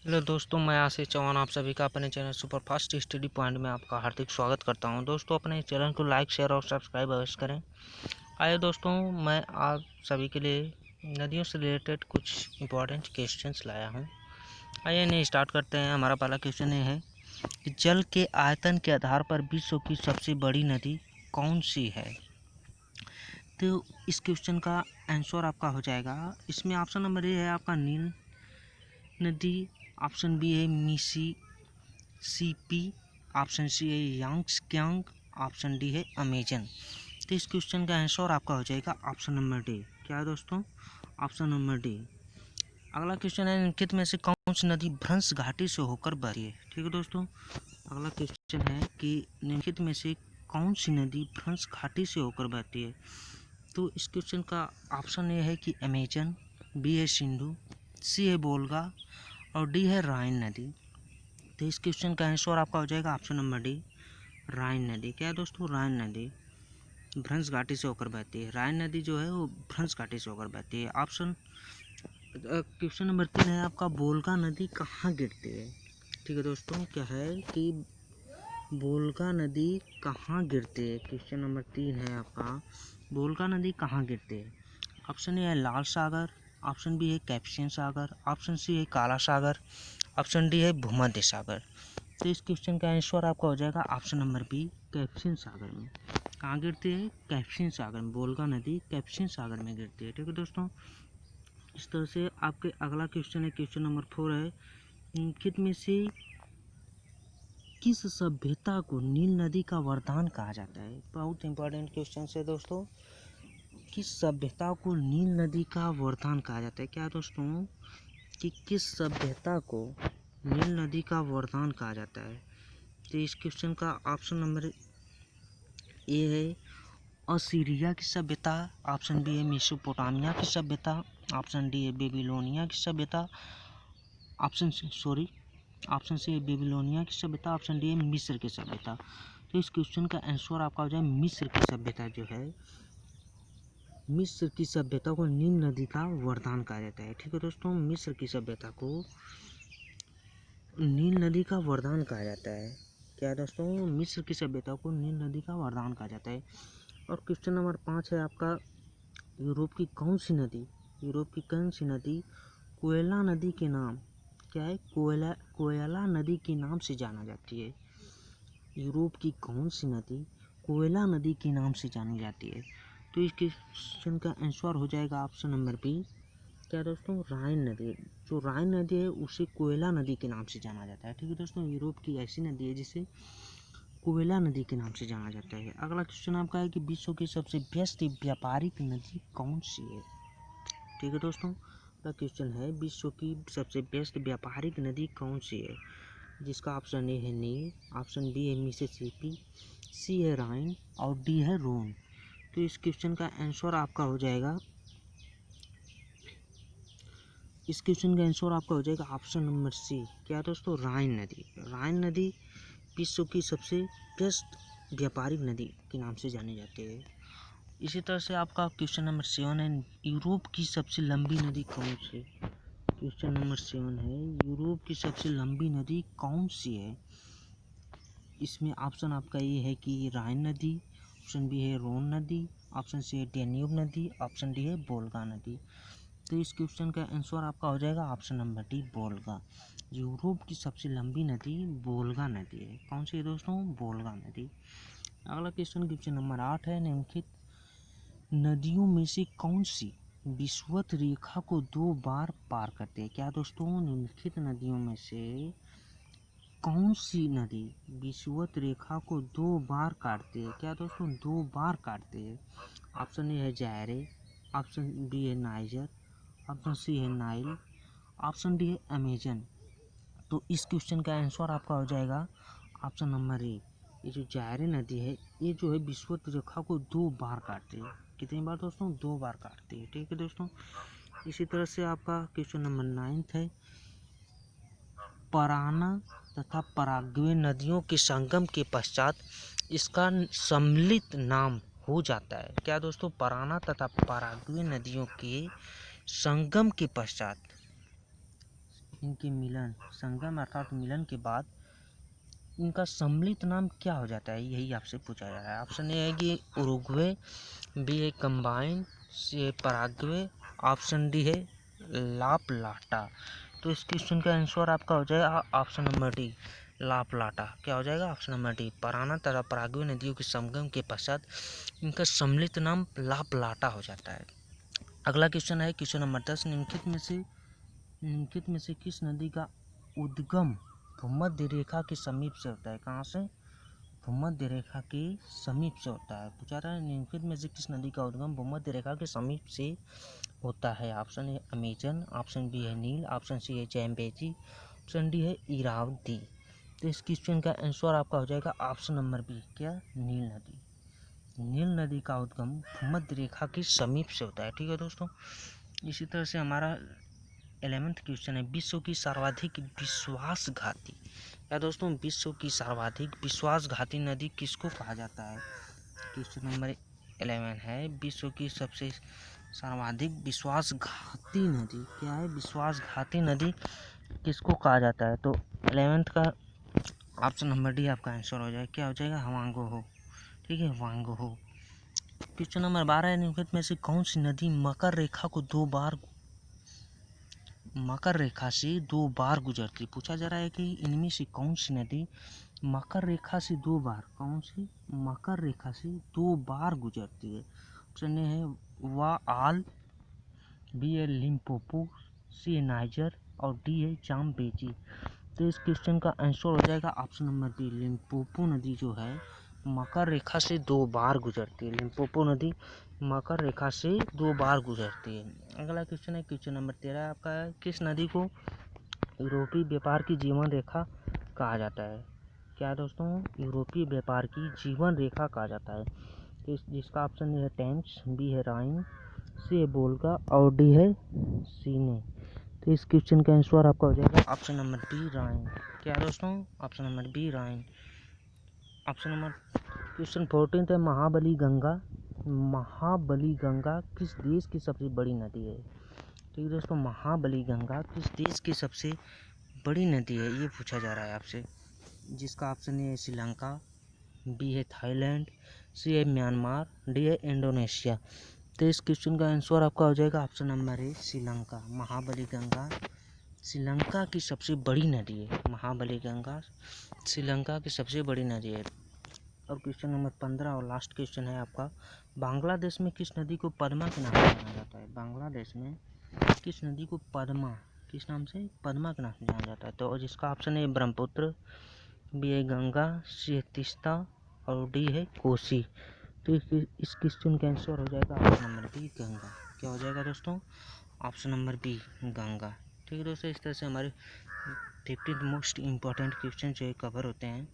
Hello दोस्तों, मैं आशीष चौहान आप सभी का अपने channel super fast study point में आपका हार्दिक स्वागत करता हूं। दोस्तों, अपने चैनल को लाइक, शेयर और सब्सक्राइब अवश्य करें। आइए दोस्तों, मैं आप सभी के लिए नदियों से रिलेटेड कुछ इम्पोर्टेंट क्वेश्चंस लाया हूं। आइए इन्हें स्टार्ट करते हैं। हमारा पहला क्वेश्चन ये है कि जल के आयतन के आधार पर विश्व की सबसे बड़ी नदी कौन सी है। तो इस क्वेश्चन का आंसर आपका हो जाएगा, इसमें ऑप्शन नंबर ए है आपका नील नदी, ऑप्शन बी है मिसी सीपी, ऑप्शन सी है यांग्स, ऑप्शन डी है अमेजन। तो इस क्वेश्चन का आंसर आपका हो जाएगा ऑप्शन नंबर डी। क्या है दोस्तों? Option number D. अगला क्वेश्चन है, निम्नलिखित में से कौन सी नदी भ्रंश घाटी से होकर बहती है। ठीक है दोस्तों, अगला क्वेश्चन है कि निम्नलिखित में से कौन सी नदी भ्रंश घाटी से होकर बहती है। तो इस क्वेश्चन का ऑप्शन ए है कि अमेजन, बी है सिंधु, सी है बोलगा और डी है राइन नदी। तो इस क्वेश्चन का आंसर आपका हो जाएगा ऑप्शन नंबर डी, राइन नदी। क्या है दोस्तों? राइन नदी भ्रंश घाटी से होकर बहती है। राइन नदी जो है वो भ्रंश घाटी से होकर बहती है। क्वेश्चन नंबर 3 है आपका, बोलगा नदी कहाँ गिरती है। ठीक है दोस्तों, क्या है कि बोलगा नदी कहाँ गिरती है। क्वेश्चन नंबर 3 है आपका, बोलगा नदी कहाँ गिरती है। ऑप्शन ए है लाल सागर, ऑप्शन बी है कैस्पियन सागर, ऑप्शन सी है काला सागर, ऑप्शन डी है भूमध्य सागर। तो इस क्वेश्चन का आंसर आपका हो जाएगा ऑप्शन नंबर बी, कैस्पियन सागर में। कहाँ गिरती है? कैस्पियन सागर में। बोलगा नदी कैस्पियन सागर में गिरती है। ठीक है दोस्तों, इस तरह से आपके अगला क्वेश्चन है, क्वेश्चन नंबर 4 है, निम्नलिखित में से किस सभ्यता को नील नदी का वरदान कहा जाता है। बहुत इंपॉर्टेंट क्वेश्चन है दोस्तों। किस सभ्यता को नील नदी का वरदान कहा जाता है। क्या दोस्तों कि किस सभ्यता को नील नदी का वरदान कहा जाता है। तो इस क्वेश्चन का ऑप्शन नंबर ए है असीरिया की सभ्यता, ऑप्शन बी है मेसोपोटामिया की सभ्यता, ऑप्शन डी है बेबीलोनिया की सभ्यता, ऑप्शन सी है बेबीलोनिया की सभ्यता, ऑप्शन डी है मिस्र की सभ्यता। तो इस क्वेश्चन का आंसर आपका हो जाए मिस्र की सभ्यता जो है, मिस्र की सभ्यता को नील नदी का वरदान कहा जाता है। ठीक है दोस्तों, मिस्र की सभ्यता को नील नदी का वरदान कहा जाता है। क्या दोस्तों? मिस्र की सभ्यता को नील नदी का वरदान कहा जाता है। और क्वेश्चन नंबर 5 है आपका, यूरोप की कौन सी नदी, यूरोप की कौन सी नदी कोयला नदी के नाम, क्या है, कोयला नदी के नाम से जाना जाती है। यूरोप की कौन सी नदी कोयला नदी के नाम से जानी जाती है। तो इस क्वेश्चन का आंसर हो जाएगा ऑप्शन नंबर बी। क्या दोस्तों? राइन नदी। जो राइन नदी है उसे कोयला नदी के नाम से जाना जाता है। ठीक है दोस्तों, यूरोप की ऐसी नदी है जिसे कोयला नदी के नाम से जाना जाता है। अगला क्वेश्चन आपका है कि विश्व की सबसे व्यस्त व्यापारिक नदी कौन सी है। ठीक है दोस्तों, अगला क्वेश्चन है, विश्व की सबसे व्यस्त व्यापारिक नदी कौन सी है, जिसका ऑप्शन ए है नील, ऑप्शन बी है मिसिसिपी, सी है राइन और डी है रोन। तो इस क्वेश्चन का आंसर आपका हो जाएगा, इस क्वेश्चन का आंसर आपका हो जाएगा ऑप्शन नंबर सी। क्या दोस्तों? राइन नदी। राइन नदी विश्व की सबसे व्यस्त व्यापारिक नदी के नाम से जानी जाती है। इसी तरह से आपका क्वेश्चन नंबर 7 है, यूरोप की सबसे लंबी नदी कौन सी है। क्वेश्चन नंबर 7 है, यूरोप की सबसे लंबी नदी कौन सी है। इसमें ऑप्शन आपका ये है कि राइन नदी, ऑप्शन बी है रोन नदी, ऑप्शन सी है डेन्यूब नदी, ऑप्शन डी है वोल्गा नदी। तो इस क्वेश्चन का आंसर आपका हो जाएगा option number D, Volga. Europe की सबसे लंबी नदी वोल्गा नदी है। कौन सी है दोस्तों? वोल्गा नदी। अगला क्वेश्चन, क्वेश्चन नंबर 8 है, निम्नलिखित नदियों में से कौन सी विषुवत रेखा को 2 बार पार करती है। क्या दोस्तों? निम्नलिखित नदियों में से कौन सी नदी विषुवत रेखा को 2 बार काटती है। क्या दोस्तों? 2 बार काटती है। ऑप्शन ए है जायरे, ऑप्शन बी है नाइजर, ऑप्शन सी है नाइल, ऑप्शन डी है अमेजन। तो इस क्वेश्चन का आंसर आपका हो जाएगा ऑप्शन नंबर ए। ये जो जायरे नदी है ये जो है विषुवत रेखा को 2 बार काटती है। कितनी बार दोस्तों? 2 बार काटती है। ठीक है दोस्तों, इसी तरह से आपका क्वेश्चन नंबर 9 है, पराना तथा पराग्वे नदियों के संगम के पश्चात इसका सम्मिलित नाम हो जाता है। क्या दोस्तों? पराना तथा पराग्वे नदियों के संगम के पश्चात इनके मिलन, संगम अर्थात मिलन के बाद इनका सम्मिलित नाम क्या हो जाता है, यही आपसे पूछा जा रहा है। ऑप्शन ए है कि उरुग्वे, बी है कंबाइन, सी है पराग्वे, ऑप्शन डी है ला प्लाटा। तो इस क्वेश्चन का आंसर आपका हो जाएगा ऑप्शन नंबर डी, ला प्लाटा। क्या हो जाएगा? Option number D. पराना तथा पराग्वे नदियों के संगम के पश्चात इनका सम्मिलित नाम ला प्लाटा हो जाता है। अगला क्वेश्चन है क्वेश्चन नंबर 10। निम्नलिखित में से किस नदी का उद्गम भूमध्य रेखा के समीप से होता है? कहाँ से? भूमध्य रेखा के समीप से होता है। पूछा रहा है निम्नलिखित में से किस नदी का उद्गम भूमध्य रेखा के समीप से होता है। Option A Amazon, option B है नील, ऑप्शन सी है जैम्बेजी, ऑप्शन डी है इरावती। तो इस क्वेश्चन का आंसर आपका हो जाएगा ऑप्शन नंबर बी, क्या? नील नदी। नील नदी का उद्गम भूमध्य रेखा के समीप से होता है। ठीक है दोस्तों, इसी तरह से हमारा 11वां क्वेश्चन है विश्व की सर्वाधिक विश्वासघाती, या दोस्तों विश्व की सर्वाधिक विश्वासघाती नदी किसको कहा जाता है? क्वेश्चन नंबर 11 है विश्व की सबसे सर्वाधिक विश्वासघाती नदी क्या है? विश्वासघाती नदी किसको कहा जाता है? तो 11th का ऑप्शन नंबर डी आपका आंसर हो जाएगा। क्या हो जाएगा? वांगो। ठीक है, वांगो। क्वेश्चन नंबर 12 है निम्नलिखित में से कौन सी नदी मकर रेखा से दो बार गुजरती? पूछा जा रहा है कि इनमें से कौन सी नदी मकर रेखा से दो बार गुजरती है। ऑप्शन ए है वाआल, बी है लिम्पोपो, सी है नाइजर और डी है जाम्बेजी। तो इस क्वेश्चन का आंसर हो जाएगा ऑप्शन नंबर बी, लिम्पोपो नदी जो है मकर रेखा से दो बार गुजरती है। लिम्पोपो नदी मकर रेखा से दो बार गुजरती है। अगला क्वेश्चन है क्वेश्चन नंबर 13 आपका है किस नदी को यूरोपीय व्यापार की जीवन रेखा कहा जाता है? क्या दोस्तों? यूरोपीय व्यापार की जीवन रेखा कहा जाता है। तो जिसका ऑप्शन ए है टेम्स, बी है राइन, सी है वोल्गा और डी है सीने। तो इस क्वेश्चन का आंसर आपका हो जाएगा ऑप्शन नंबर बी, राइन। क्या दोस्तों? ऑप्शन नंबर बी, राइन। ऑप्शन नंबर क्वेश्चन 14 है महाबली गंगा किस देश की सबसे बड़ी नदी है? ठीक है दोस्तों, महाबली गंगा किस देश की सबसे बड़ी नदी है, ये पूछा जा रहा है आपसे। जिसका ऑप्शन ए है श्रीलंका, बी है थाईलैंड, सी है म्यांमार, डी है इंडोनेशिया। तो इस क्वेश्चन का आंसर आपका हो जाएगा ऑप्शन नंबर ए, श्रीलंका। महाबली गंगा श्रीलंका की सबसे बड़ी नदी है। महाबली गंगा श्रीलंका की सबसे बड़ी नदी है। और क्वेश्चन नंबर 15 और लास्ट क्वेश्चन है आपका बांग्लादेश में किस नदी को पद्मा के नाम से जाना जाता है? बांग्लादेश में किस नदी को किस नाम से? पद्मा के नाम से जाना जाता है। तो जिसका ऑप्शन है ब्रह्मपुत्र, बी है गंगा, सी है तीस्ता और डी है कोसी। तो इस क्वेश्चन का आंसर हो जाएगा ऑप्शन नंबर बी, गंगा। क्या हो जाएगा दोस्तों? Option number B, Ganga. ठीक है दोस्तों, इस तरह से हमारे 15 मोस्ट इम्पॉर्टेंट क्वेश्चन जो है कवर होते हैं।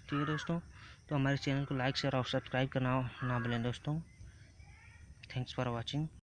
ठीक है दोस्तों, तो हमारे चैनल को लाइक शेयर और सब्सक्राइब करना ना भूलें दोस्तों। Thanks for watching.